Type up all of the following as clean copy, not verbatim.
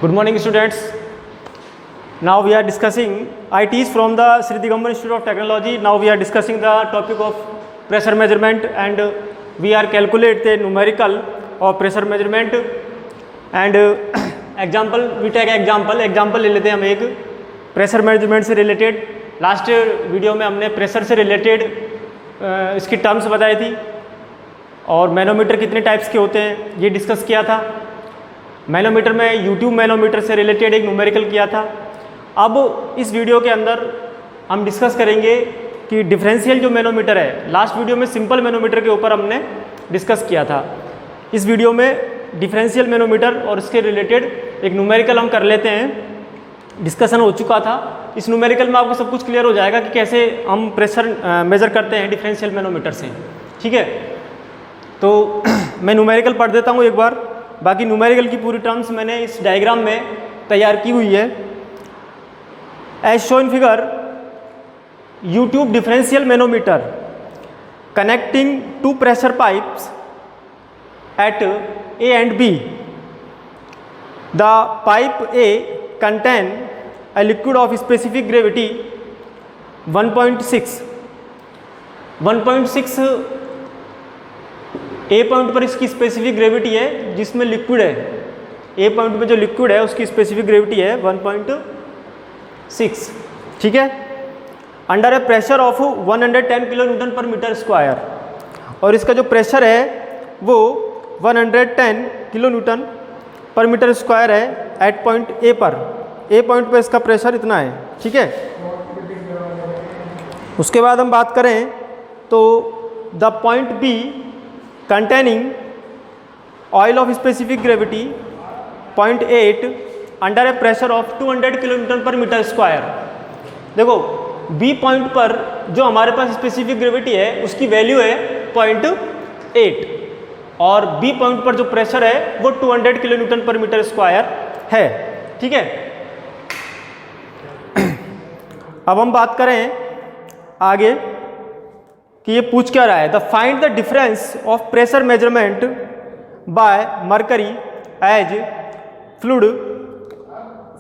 Good morning, students. Now we are discussing. I teach from the Sri Digambar Institute of Technology. Now we are discussing the topic of pressure measurement, and we are calculate the numerical of pressure measurement. And example, we take example ले लेते हैं हम एक pressure measurement से related. Last video में हमने pressure से related इसकी टर्म्स बताई थी और मैनोमीटर कितने टाइप्स के होते हैं ये डिस्कस किया था. मैनोमीटर में यूट्यूब मैनोमीटर से रिलेटेड एक न्यूमेरिकल किया था. अब इस वीडियो के अंदर हम डिस्कस करेंगे कि डिफरेंशियल जो मैनोमीटर है, लास्ट वीडियो में सिंपल मैनोमीटर के ऊपर हमने डिस्कस किया था. इस वीडियो में डिफरेंशियल मैनोमीटर और इसके रिलेटेड एक न्यूमेरिकल हम कर लेते हैं. डिस्कशन हो चुका था. इस न्यूमेरिकल में आपको सब कुछ क्लियर हो जाएगा कि कैसे हम प्रेशर मेज़र करते हैं डिफरेंशियल मैनोमीटर से. ठीक है, तो मैं न्यूमेरिकल पढ़ देता हूँ एक बार. बाकी न्यूमेरिकल की पूरी टर्म्स मैंने इस डायग्राम में तैयार की हुई है. As show in figure, U tube differential manometer connecting to pressure pipes at A and B. The pipe A contain a liquid of specific gravity 1.6. A point पर इसकी स्पेसिफिक ग्रेविटी है जिसमें लिक्विड है. ए पॉइंट में जो लिक्विड है उसकी specific gravity है 1.6. ठीक है, under a pressure of 110 kilo newton per metre square. और इसका जो प्रेशर है वो 110 kilo newton per metre square है एट पॉइंट ए पर. ए पॉइंट पर इसका प्रेशर इतना है. ठीक है, उसके बाद हम बात करें तो the point B containing oil of specific gravity 0.8 under a pressure of 200 kilo newton per metre square. देखो, बी पॉइंट पर जो हमारे पास स्पेसिफिक ग्रेविटी है उसकी वैल्यू है 0.8 और बी पॉइंट पर जो प्रेशर है वो 200 kilo newton per metre square है. ठीक है, अब हम बात करें आगे कि ये पूछ क्या रहा है. The find the difference of pressure measurement by mercury as fluid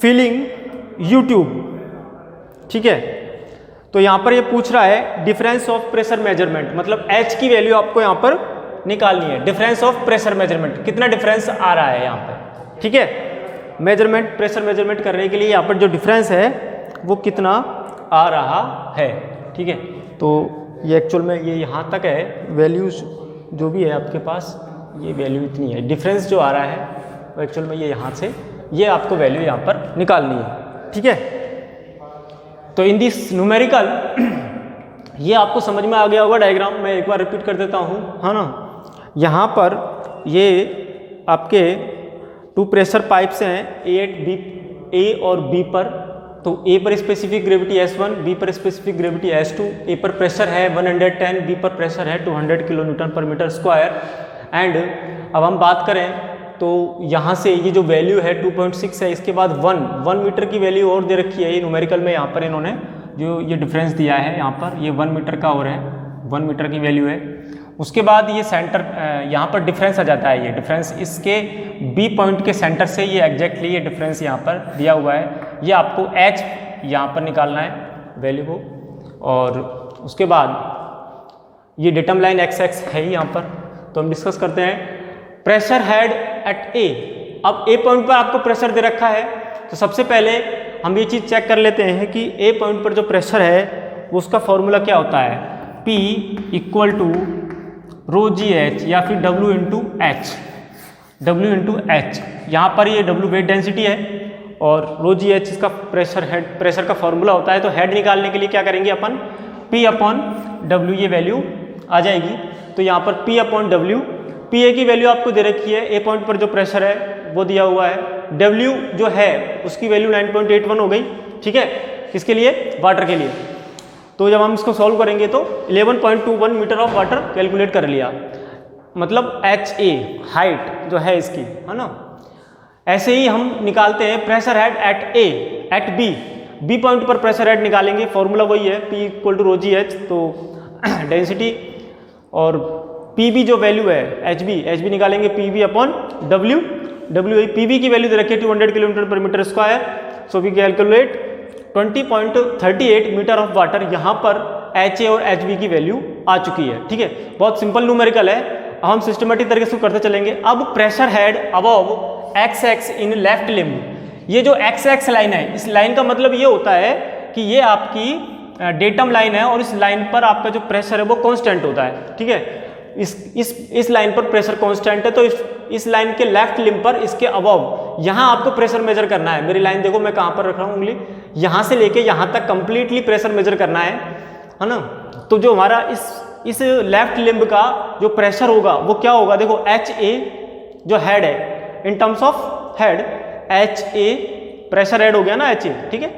filling U tube. ठीक है, तो यहाँ पर ये पूछ रहा है डिफरेंस ऑफ प्रेशर मेजरमेंट, मतलब एच की वैल्यू आपको यहाँ पर निकालनी है. डिफरेंस ऑफ प्रेशर मेजरमेंट, कितना डिफरेंस आ रहा है यहाँ पर. ठीक है, मेजरमेंट प्रेशर मेजरमेंट करने के लिए यहाँ पर जो डिफरेंस है वो कितना आ रहा है. ठीक है, तो ये एक्चुअल में ये यहाँ तक है. वैल्यूज जो भी है आपके पास ये वैल्यू इतनी है. डिफरेंस जो आ रहा है वो एक्चुअल में ये यहाँ से ये आपको वैल्यू यहाँ पर निकालनी है. ठीक है, तो इन दिस न्यूमेरिकल ये आपको समझ में आ गया होगा डायग्राम. मैं एक बार रिपीट कर देता हूँ, है ना. यहाँ पर ये आपके टू प्रेशर पाइप्स हैं ए और बी पर. तो ए पर स्पेसिफिक ग्रेविटी S1, बी पर स्पेसिफिक ग्रेविटी S2. ए पर प्रेशर है 110, बी पर प्रेशर है 200 kilo newton per metre square. And अब हम बात करें तो यहाँ से ये जो वैल्यू है 2.6 है, इसके बाद 1 मीटर की वैल्यू और दे रखी है. ये न्यूमेरिकल में यहाँ पर इन्होंने जो ये डिफरेंस दिया है यहाँ पर ये 1 मीटर का और है, 1 मीटर की वैल्यू है. उसके बाद ये सेंटर यहाँ पर डिफरेंस आ जाता है. ये डिफरेंस इसके बी पॉइंट के सेंटर से ये एग्जैक्टली ये डिफरेंस यहाँ पर दिया हुआ है. ये आपको एच यहाँ पर निकालना है वैल्यू को. और उसके बाद ये डेटम लाइन एक्स है यहाँ पर. तो हम डिस्कस करते हैं प्रेशर हेड एट ए. अब ए पॉइंट पर आपको प्रेशर दे रखा है, तो सबसे पहले हम ये चीज़ चेक कर लेते हैं कि ए पॉइंट पर जो प्रेशर है वो उसका फॉर्मूला क्या होता है. P equal to rho g h या फिर W इंटू एच. यहाँ पर ये W वेट डेंसिटी है और रो जी एच इसका प्रेशर का फॉर्मूला होता है. तो हेड निकालने के लिए क्या करेंगे अपन, P अपॉन W ये वैल्यू आ जाएगी. तो यहाँ पर P upon W, P A की वैल्यू आपको दे रखी है. ए पॉइंट पर जो प्रेशर है वो दिया हुआ है. W जो है उसकी वैल्यू 9.81 हो गई. ठीक है, किसके लिए, वाटर के लिए. तो जब हम इसको सॉल्व करेंगे तो 11.21 मीटर ऑफ वाटर कैलकुलेट कर लिया. मतलब HA हाइट जो है इसकी, है ना. ऐसे ही हम निकालते हैं pressure head at a at b point पर प्रेशर हेड निकालेंगे. फॉर्मूला वही है P equal to rho g h. तो डेंसिटी और पी बी जो वैल्यू है एच बी निकालेंगे पी बी अपॉन डब्ल्यू WI PV की वैल्यू दे रखी है 200 kilometre per metre square, so we calculate 20.38 metre of water, यहाँ पर HA और HB की वैल्यू आ चुकी है। ठीक है, बहुत सिंपल न्यूमेरिकल है, हम सिस्टमेटिक तरीके से करते चलेंगे। अब pressure head above XX in left limb, ये जो XX लाइन है, इस लाइन का मतलब ये होता है कि ये आपकी डेटम लाइन है और इस लाइन पर आपका जो प्रेशर है वो कांस्टेंट होता है। ठीक है, इस लाइन पर प्रेशर कांस्टेंट है, तो इस लाइन के लेफ्ट लिम्ब पर इसके अबव यहाँ आपको प्रेशर मेजर करना है। मेरी लाइन देखो, मैं कहाँ पर रख रहा हूँ उंगली, यहाँ से लेके यहाँ तक कंप्लीटली प्रेशर मेजर करना है ना। तो जो हमारा इस लेफ्ट लिम्ब का जो प्रेशर होगा वो क्या होगा, देखो HA जो हेड है, in terms of head HA pressure head हो गया ना HA। ठीक है,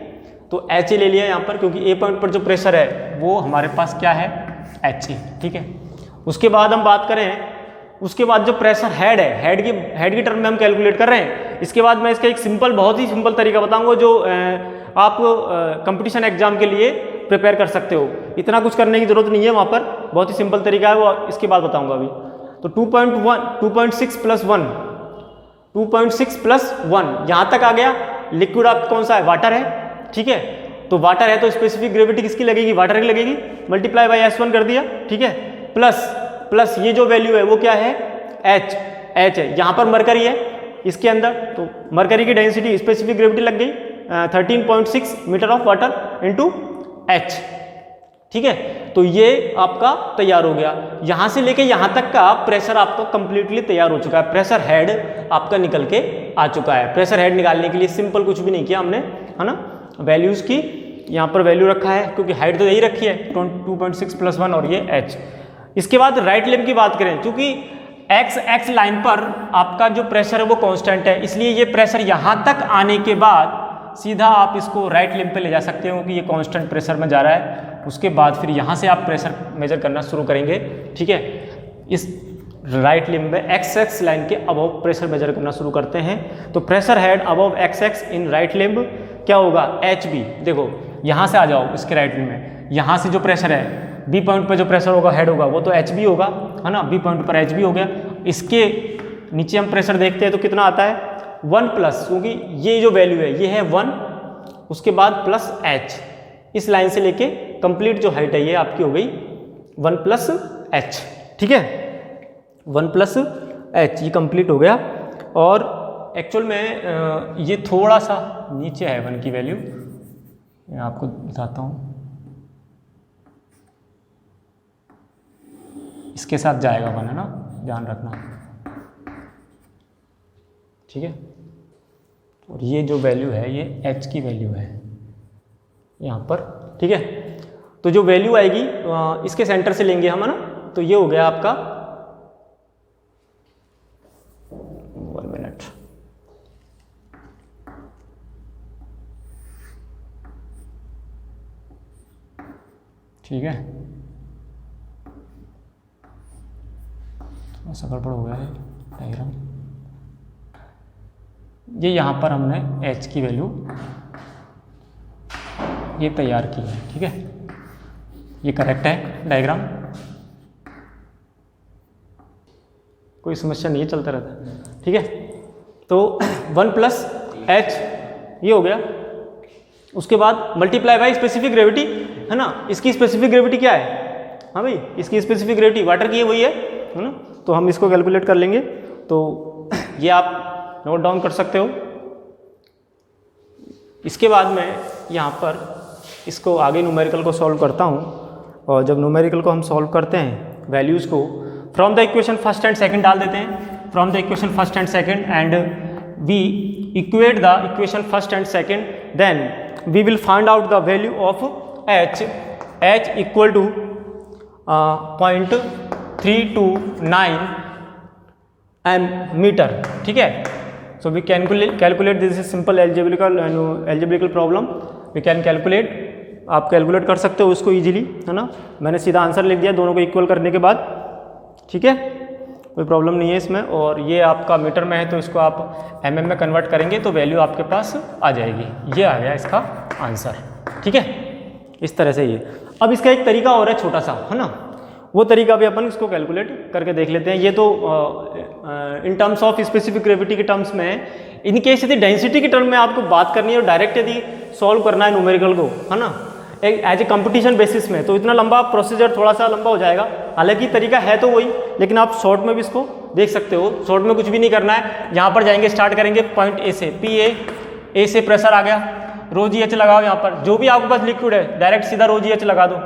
तो HA ले लिया यहाँ पर, क्योंकि A पॉइंट पर जो प्रेशर है वो हमारे पास क्या है, HA। ठीक है, उसके बाद हम बात करें, उसके बाद जो प्रेशर हेड है, हेड की टर्म में हम कैलकुलेट कर रहे हैं। इसके बाद मैं इसका एक सिंपल, बहुत ही सिंपल तरीका बताऊंगा जो आप कंपटीशन एग्जाम के लिए प्रिपेयर कर सकते हो। इतना कुछ करने की जरूरत नहीं है वहाँ पर, बहुत ही सिंपल तरीका है, वो इसके बाद बताऊंगा अभी। तो 2.6 प्लस 1, 2.6 प्लस 1 यहाँ तक आ गया। लिक्विड आपका कौन सा है, वाटर है। ठीक है, तो वाटर है तो स्पेसिफिक ग्रेविटी किसकी लगेगी, वाटर की लगेगी, मल्टीप्लाई बाय S1 कर दिया। ठीक है, प्लस ये जो वैल्यू है वो क्या है, H है। यहाँ पर मरकरी है इसके अंदर, तो मरकरी की डेंसिटी स्पेसिफिक ग्रेविटी लग गई 13.6 metre of water into H। ठीक है, तो ये आपका तैयार हो गया। यहाँ से लेके यहाँ तक का प्रेशर आपका कंप्लीटली तैयार हो चुका है। प्रेशर हेड आपका निकल के आ चुका है। प्रेशर हेड निकालने के लिए सिंपल कुछ भी नहीं किया हमने, है ना, वैल्यूज़ की यहाँ पर वैल्यू रखा है, क्योंकि हाइट तो यही रखी है 2.6 प्लस 1 और ये H। इसके बाद राइट लिम्ब की बात करें, क्योंकि एक्स लाइन पर आपका जो प्रेशर है वो कांस्टेंट है, इसलिए ये प्रेशर यहाँ तक आने के बाद सीधा आप इसको राइट लिम्ब पे ले जा सकते हो कि ये कांस्टेंट प्रेशर में जा रहा है। उसके बाद फिर यहाँ से आप प्रेशर मेजर करना शुरू करेंगे। ठीक है, इस राइट लिम्ब में एक्स लाइन के अबव प्रेशर मेजर करना शुरू करते हैं। तो pressure head above x in right limb क्या होगा, HB। देखो यहाँ से आ जाओ इसके राइट लिम्ब में, यहाँ से जो प्रेशर है B पॉइंट पर जो प्रेशर होगा हेड होगा वो तो HB होगा, है ना, B पॉइंट पर HB हो गया। इसके नीचे हम प्रेशर देखते हैं तो कितना आता है 1 प्लस, क्योंकि ये जो वैल्यू है ये है 1, उसके बाद प्लस H। इस लाइन से लेके कंप्लीट जो हाइट है ये आपकी हो गई 1 प्लस H। ठीक है, 1 प्लस H ये कंप्लीट हो गया। और एक्चुअल में ये थोड़ा सा नीचे है 1 की वैल्यू, मैं आपको बताता हूँ, इसके साथ जाएगा 1, है ना, ध्यान रखना। ठीक है, और ये जो वैल्यू है ये H की वैल्यू है यहाँ पर। ठीक है, तो जो वैल्यू आएगी इसके सेंटर से लेंगे हम, है ना, तो ये हो गया आपका 1 मिनट। ठीक है, थोड़ा सा गड़बड़ हो गया है डायग्राम। ये यहाँ पर हमने H की वैल्यू ये तैयार की है। ठीक है, ये करेक्ट है डायग्राम, कोई समस्या नहीं है, चलता रहता है। ठीक है, तो 1 प्लस H ये हो गया। उसके बाद मल्टीप्लाई बाई स्पेसिफिक ग्रेविटी, है ना, इसकी स्पेसिफिक ग्रेविटी क्या है, हाँ भाई, इसकी स्पेसिफिक ग्रेविटी वाटर की है वही है ना, तो हम इसको कैलकुलेट कर लेंगे। तो ये आप नोट डाउन कर सकते हो। इसके बाद मैं यहाँ पर इसको आगे न्यूमेरिकल को सॉल्व करता हूँ, और जब न्यूमेरिकल को हम सॉल्व करते हैं वैल्यूज़ को from the equation first and second डाल देते हैं, from the equation first and second, and we equate the equation first and second, then we will find out the value of H equal to 0.329 metre. ठीक है, so we calculate this is simple algebraical problem, we can calculate, आप calculate कर सकते हो उसको easily, है ना। मैंने सीधा आंसर लिख दिया दोनों को इक्वल करने के बाद। ठीक है, कोई प्रॉब्लम नहीं है इसमें। और ये आपका मीटर में है तो इसको आप mm में कन्वर्ट करेंगे तो वैल्यू आपके पास आ जाएगी। ये आ गया इसका आंसर। ठीक है, इस तरह से ये। अब इसका एक तरीका और है छोटा सा, है ना, वो तरीका भी अपन इसको कैलकुलेट करके देख लेते हैं। ये तो in terms of specific gravity के टर्म्स में है। इन केस यदि डेंसिटी के टर्म में आपको बात करनी है और डायरेक्ट यदि सॉल्व करना है न्यूमेरिकल को, है ना, एज ए कंपटीशन बेसिस में, तो इतना लंबा प्रोसीजर थोड़ा सा लंबा हो जाएगा। हालांकि तरीका है तो वही, लेकिन आप शॉर्ट में भी इसको देख सकते हो। शॉर्ट में कुछ भी नहीं करना है, यहाँ पर जाएंगे, स्टार्ट करेंगे पॉइंट ए से, पी ए से प्रेशर आ गया, रो जी एच लगाओ। यहाँ पर जो भी आपके पास लिक्विड है डायरेक्ट सीधा रो जी एच लगा दो,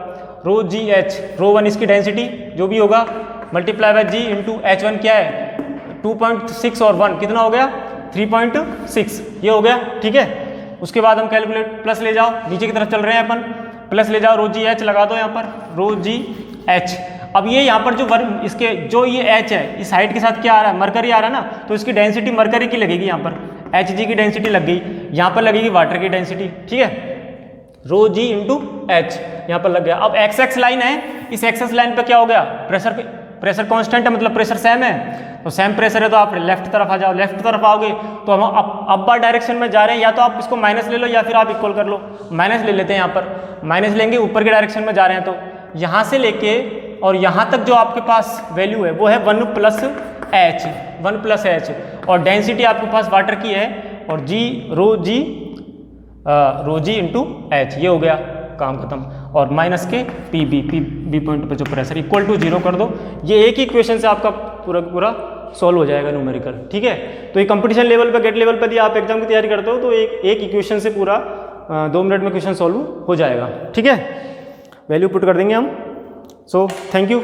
rho g h, rho one इसकी डेंसिटी जो भी होगा, multiply by g into h one क्या है 2.6 और 1 कितना हो गया 3.6, ये हो गया। ठीक है, उसके बाद हम कैलकुलेट प्लस ले जाओ, नीचे की तरफ चल रहे हैं अपन, प्लस ले जाओ, रो जी एच लगा दो यहाँ पर, रो जी एच। अब ये यहाँ पर जो वर्ग इसके जो ये एच है इस हाइट के साथ क्या आ रहा है, मरकरी आ रहा है ना, तो इसकी डेंसिटी मरकरी की लगेगी। यहाँ पर एच जी की डेंसिटी लग गई, यहाँ पर लगेगी वाटर की डेंसिटी। ठीक है, रो जी इंटू एच यहाँ पर लग गया। अब एक्स एक्स लाइन है, इस एक्स एक्स लाइन पे क्या हो गया, प्रेशर कांस्टेंट है, मतलब प्रेशर सेम है, तो सेम प्रेशर है तो आप लेफ्ट तरफ आ जाओ। लेफ्ट तरफ आओगे तो हम अपर डायरेक्शन में जा रहे हैं, या तो आप इसको माइनस ले लो या फिर आप इक्वल कर लो। माइनस ले लेते हैं, यहाँ पर माइनस लेंगे, ऊपर के डायरेक्शन में जा रहे हैं, तो यहाँ से लेके और यहाँ तक जो आपके पास वैल्यू है वो है 1 प्लस एच, और डेंसिटी आपके पास वाटर की है, और जी रो जी इंटू एच, ये हो गया, काम खत्म। और माइनस के पी बी पॉइंट पर जो प्रेशर इक्वल टू 0 कर दो। ये एक ही इक्वेशन से आपका पूरा सॉल्व हो जाएगा न्यूमेरिकल। ठीक है, तो ये कंपटीशन लेवल पे, गेट लेवल पे यदि आप एग्जाम की तैयारी करते हो तो एक इक्वेशन से पूरा 2 मिनट में क्वेश्चन सॉल्व हो जाएगा। ठीक है, वैल्यू पुट कर देंगे हम। So thank you.